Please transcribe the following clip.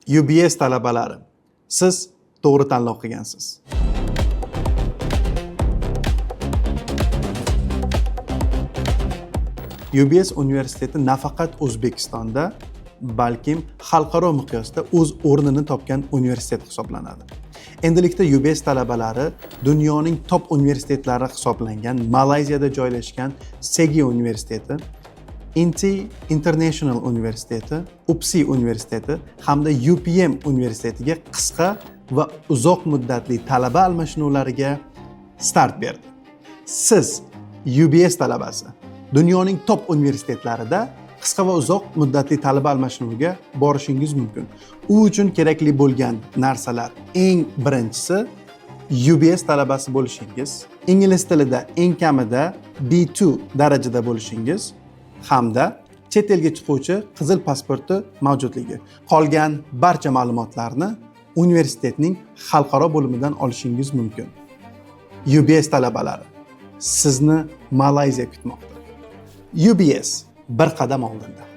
UBS talabalari, siz to'g'ri tanlov qilgansiz. UBS universiteti nafaqat O'zbekistonda, balkim xalqaro miqyosda o'z o'rnini topgan universitet hisoblanadi. Endilikda UBS talabalari dunyoning top universitetlari hisoblangan Malayziyada joylashgan Segi universiteti, INTI International universiteti, UPSI universiteti hamda UPM universitetiga qisqa va uzoq muddatli talaba almashinuvlariga start berdi. Siz UBS talabasi dunyoning top universitetlarida qisqa va uzoq muddatli talaba almashinuviga borishingiz mumkin. U uchun kerakli bo'lgan narsalar: eng birinchisi UBS talabasi bo'lishingiz, ingliz tilida eng kamida B2 darajada bo'lishingiz hamda chet elga chiquvchi qizil pasporti mavjudligi. Qolgan barcha ma'lumotlarni universitetning xalqaro bo'limidan olishingiz mumkin. UBS talabalari, sizni Malayziya kutmoqda. UBS bir qadam oldinda.